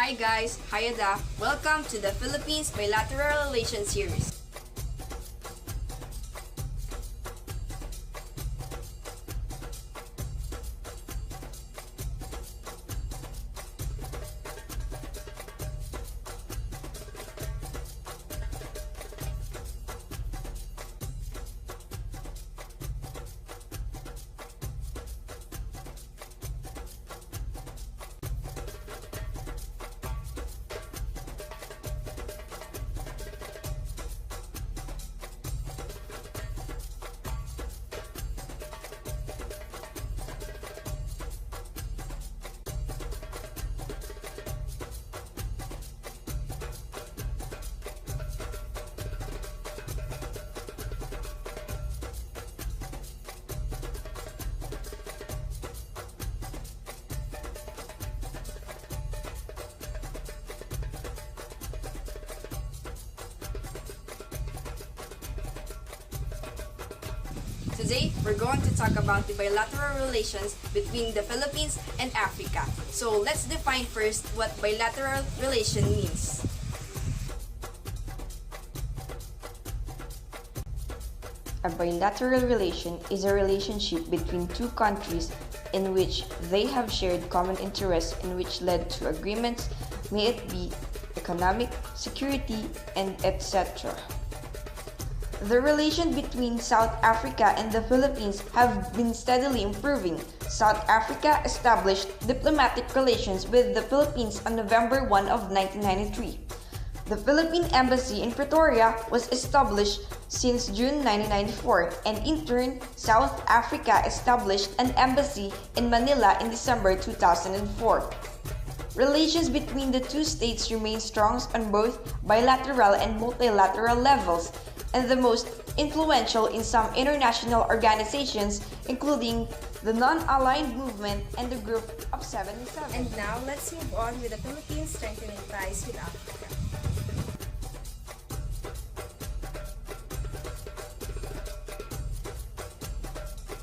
Hi guys, Hayada. Welcome to the Philippines Bilateral Relations Series. Today, we're going to talk about the bilateral relations between the Philippines and Africa. So let's define first what bilateral relation means. A bilateral relation is a relationship between two countries in which they have shared common interests and which led to agreements, may it be economic, security, and etc. The relation between South Africa and the Philippines have been steadily improving. South Africa established diplomatic relations with the Philippines on November 1 of 1993. The Philippine Embassy in Pretoria was established since June 1994, and in turn, South Africa established an embassy in Manila in December 2004. Relations between the two states remain strong on both bilateral and multilateral levels, and the most influential in some international organizations, including the Non-Aligned Movement and the Group of 77. And now, let's move on with the Philippines strengthening ties with Africa.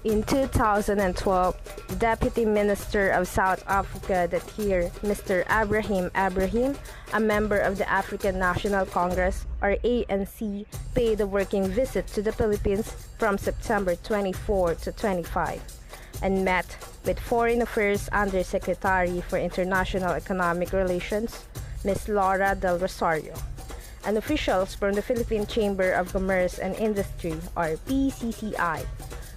In 2012, the Deputy Minister of South Africa that year, Mr. Abraham, a member of the African National Congress, or ANC, paid a working visit to the Philippines from September 24 to 25 and met with Foreign Affairs Undersecretary for International Economic Relations, Ms. Laura Del Rosario, and officials from the Philippine Chamber of Commerce and Industry, or PCCI,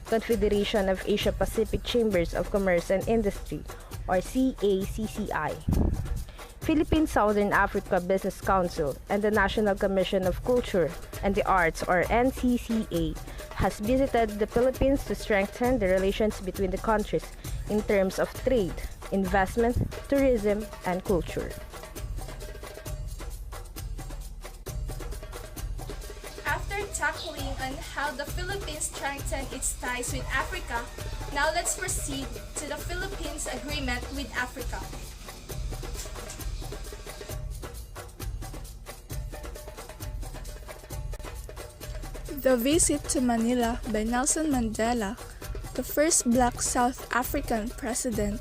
Confederation of Asia-Pacific Chambers of Commerce and Industry, or CACCI, Philippine Southern Africa Business Council, and the National Commission of Culture and the Arts, or NCCA, has visited the Philippines to strengthen the relations between the countries in terms of trade, investment, tourism, and culture. After tackling on how the Philippines strengthened its ties with Africa, now let's proceed to the Philippines Agreement with Africa. The visit to Manila by Nelson Mandela, the first Black South African president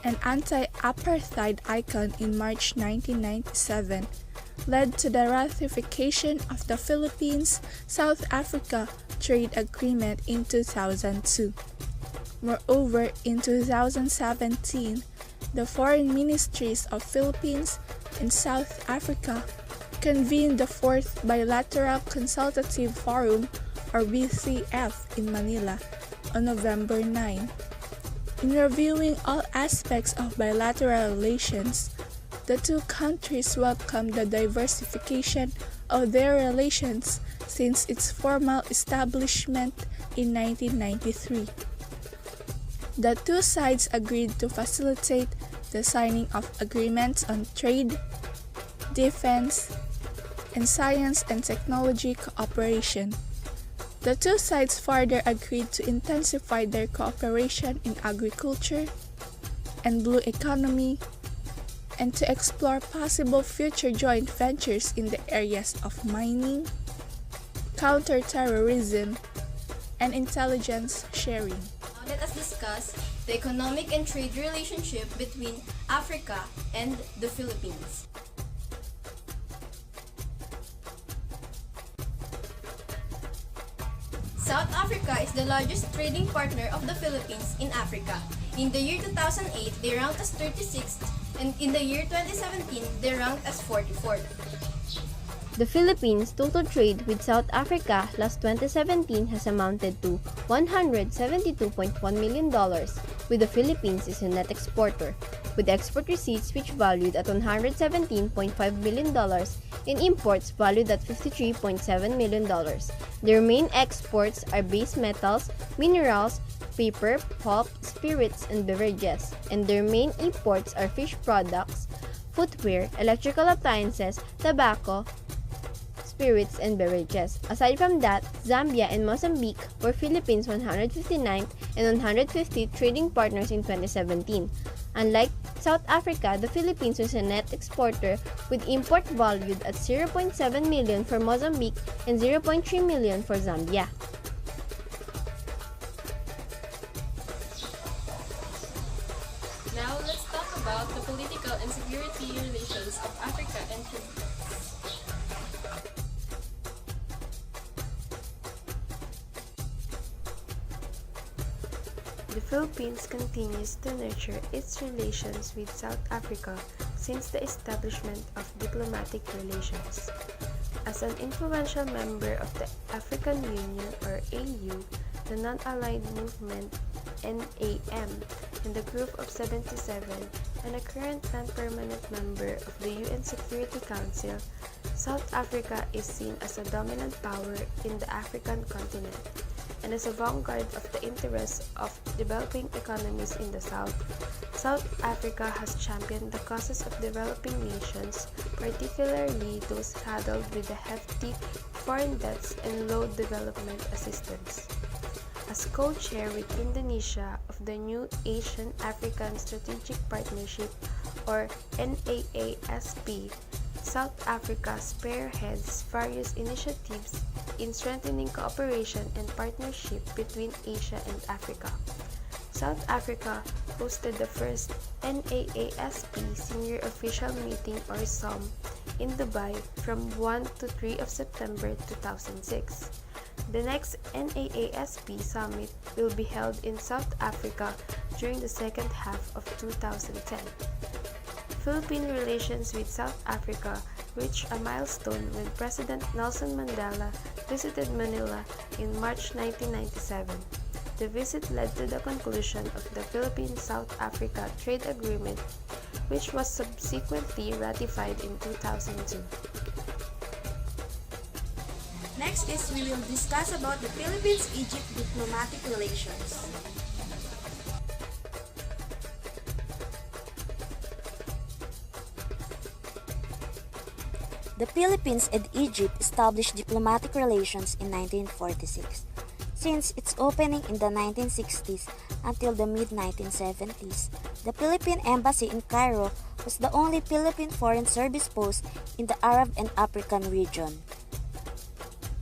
and anti-apartheid icon in March 1997, led to the ratification of the Philippines-South Africa Trade Agreement in 2002. Moreover, in 2017, the foreign ministries of Philippines and South Africa convened the Fourth Bilateral Consultative Forum, or BCF, in Manila on November 9. In reviewing all aspects of bilateral relations, the two countries welcomed the diversification of their relations since its formal establishment in 1993. The two sides agreed to facilitate the signing of agreements on trade, defense, and science and technology cooperation. The two sides further agreed to intensify their cooperation in agriculture and blue economy, and to explore possible future joint ventures in the areas of mining, counter-terrorism, and intelligence sharing. Now let us discuss the economic and trade relationship between Africa and the Philippines. South Africa is the largest trading partner of the Philippines in Africa. In the year 2008, they ranked as 36th, and in the year 2017, they ranked as 44th. The Philippines' total trade with South Africa last 2017 has amounted to $172.1 million, with the Philippines as a net exporter, with export receipts which valued at $117.5 million and imports valued at $53.7 million. Their main exports are base metals, minerals, paper, pulp, spirits, and beverages, and their main imports are fish products, footwear, electrical appliances, tobacco, spirits, and beverages. Aside from that, Zambia and Mozambique were Philippines' 159th and 150th trading partners in 2017. Unlike South Africa, the Philippines was a net exporter with import valued at $0.7 million for Mozambique and $0.3 million for Zambia. Now let's talk about the political and security relations of Africa and Philippines. The Philippines continues to nurture its relations with South Africa since the establishment of diplomatic relations. As an influential member of the African Union or AU, the Non-Aligned Movement NAM, and the Group of 77, and a current non-permanent member of the UN Security Council, South Africa is seen as a dominant power in the African continent. And as a vanguard of the interests of developing economies in the South, South Africa has championed the causes of developing nations, particularly those saddled with the hefty foreign debts and low development assistance. As co-chair with Indonesia of the new Asian-African Strategic Partnership or NAASP, South Africa spearheads various initiatives in strengthening cooperation and partnership between Asia and Africa. South Africa hosted the first NAASP Senior Official Meeting or SOM in Dubai from 1 to 3 of September 2006. The next NAASP Summit will be held in South Africa during the second half of 2010. Philippine relations with South Africa reached a milestone when President Nelson Mandela visited Manila in March 1997. The visit led to the conclusion of the Philippine-South Africa Trade Agreement, which was subsequently ratified in 2002. Next is we will discuss about the Philippines-Egypt diplomatic relations. The Philippines and Egypt established diplomatic relations in 1946. Since its opening in the 1960s until the mid-1970s, the Philippine Embassy in Cairo was the only Philippine Foreign Service post in the Arab and African region.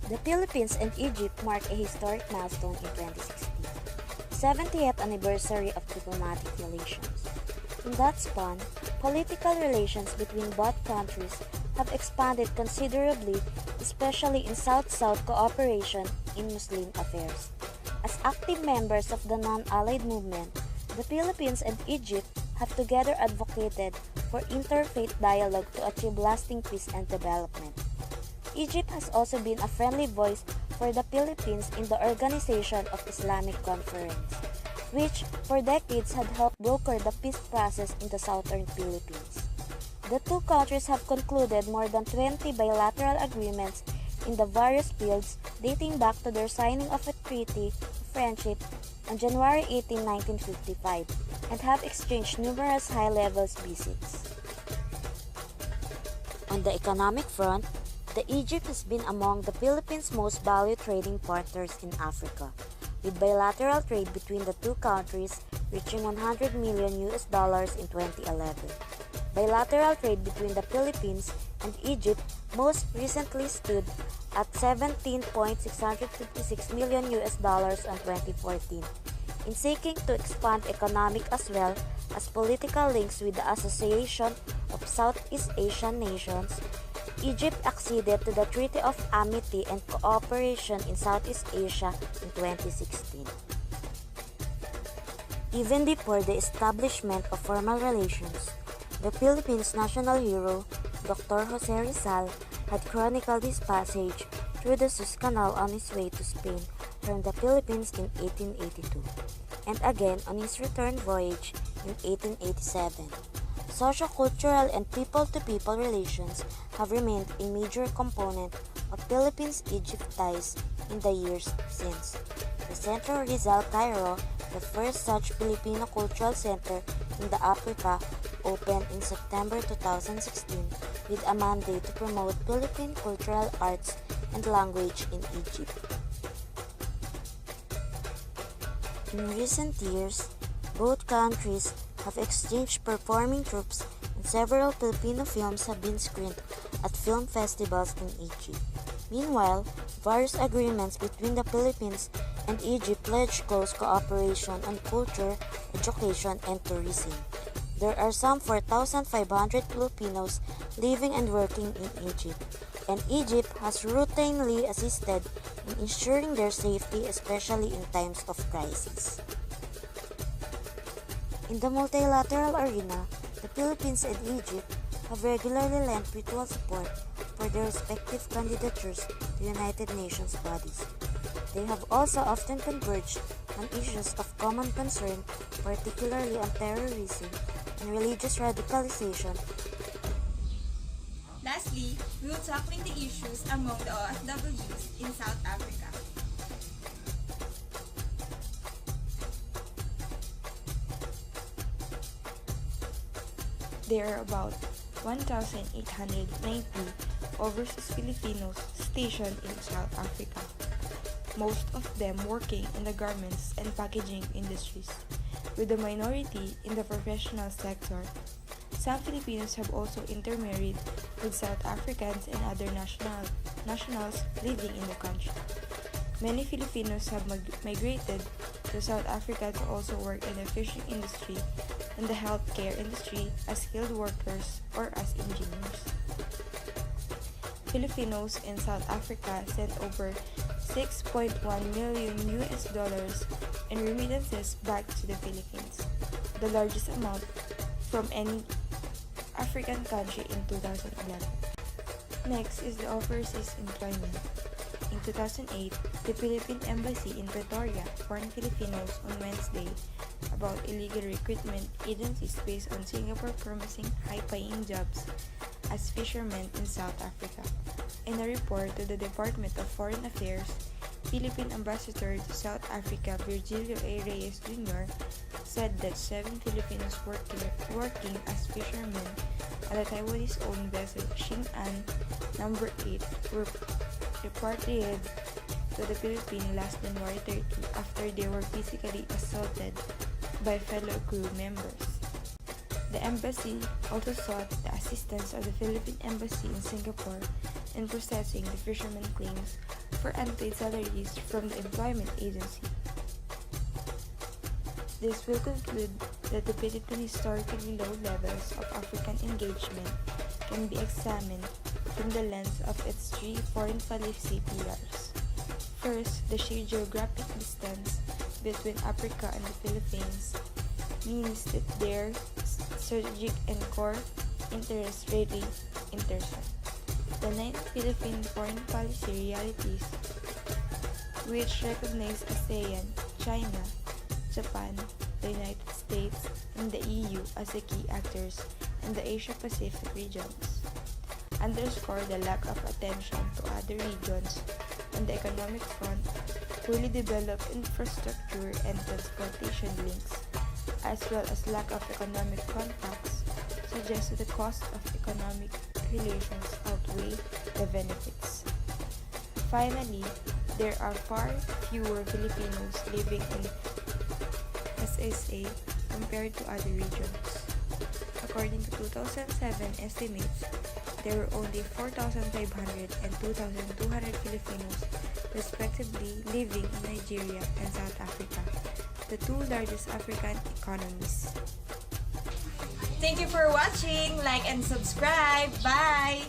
The Philippines and Egypt marked a historic milestone in 2016, the 70th anniversary of diplomatic relations. In that span, political relations between both countries have expanded considerably, especially in South-South cooperation in Muslim affairs. As active members of the non-allied movement, the Philippines and Egypt have together advocated for interfaith dialogue to achieve lasting peace and development. Egypt has also been a friendly voice for the Philippines in the Organization of Islamic Conference, which for decades had helped broker the peace process in the southern Philippines. The two countries have concluded more than 20 bilateral agreements in the various fields dating back to their signing of a treaty of friendship on January 18, 1955, and have exchanged numerous high-level visits. On the economic front, Egypt has been among the Philippines' most valued trading partners in Africa, with bilateral trade between the two countries reaching $100 million in 2011. Bilateral trade between the Philippines and Egypt most recently stood at $17.656 million in 2014, In seeking to expand economic as well as political links with the Association of Southeast Asian Nations, Egypt acceded to the Treaty of Amity and Cooperation in Southeast Asia in 2016. Even before the establishment of formal relations, the Philippines' national hero, Dr. Jose Rizal, had chronicled his passage through the Suez Canal on his way to Spain from the Philippines in 1882, and again on his return voyage in 1887. Socio-cultural and people-to-people relations have remained a major component of Philippines-Egypt ties in the years since. The Centro Rizal Cairo, the first such Filipino cultural center in the Africa, opened in September 2016 with a mandate to promote Philippine cultural arts and language in Egypt. In recent years, both countries have exchanged performing troops and several Filipino films have been screened at film festivals in Egypt. Meanwhile, various agreements between the Philippines and Egypt pledge close cooperation on culture, education, and tourism. There are some 4,500 Filipinos living and working in Egypt, and Egypt has routinely assisted in ensuring their safety, especially in times of crisis. In the multilateral arena, the Philippines and Egypt have regularly lent mutual support for their respective candidatures to United Nations bodies. They have also often converged on issues of common concern, particularly on terrorism and religious radicalization. Lastly, we will tackle the issues among the OFWs in South Africa. There are about 1,890 overseas Filipinos stationed in South Africa, most of them working in the garments and packaging industries, with a minority in the professional sector. Some Filipinos have also intermarried with South Africans and other nationals living in the country. Many Filipinos have migrated to South Africa to also work in the fishing industry and the healthcare industry as skilled workers or as engineers. Filipinos in South Africa sent over $6.1 million in remittances back to the Philippines, the largest amount from any African country in 2011. Next is the overseas employment. In 2008, the Philippine Embassy in Pretoria warned Filipinos on Wednesday about illegal recruitment agencies based on Singapore promising high-paying jobs as fishermen in South Africa. In a report to the Department of Foreign Affairs, Philippine Ambassador to South Africa Virgilio A. Reyes Jr. said that 7 Filipinos working as fishermen on the Taiwanese-owned vessel Xing'an No. 8 were repatriated to the Philippines last January 30 after they were physically assaulted by fellow crew members. The embassy also sought the assistance of the Philippine Embassy in Singapore in processing the fishermen claims for unpaid salaries from the employment agency. This will conclude that the Philippines' historically low levels of African engagement can be examined from the lens of its 3 foreign policy pillars. First, the sheer geographic distance between Africa and the Philippines means that their strategic and core interests rarely intersect. The 9 Philippine foreign policy realities, which recognize ASEAN, China, Japan, the United States, and the EU as the key actors in the Asia-Pacific regions, underscore the lack of attention to other regions on the economic front, fully developed infrastructure and transportation links, as well as lack of economic contacts, suggests that the cost of economic relations outweigh the benefits. Finally, there are far fewer Filipinos living in SSA compared to other regions. According to 2007 estimates, there were only 4,500 and 2,200 Filipinos respectively living in Nigeria and South Africa, the two largest African economies. Thank you for watching. Like and subscribe. Bye!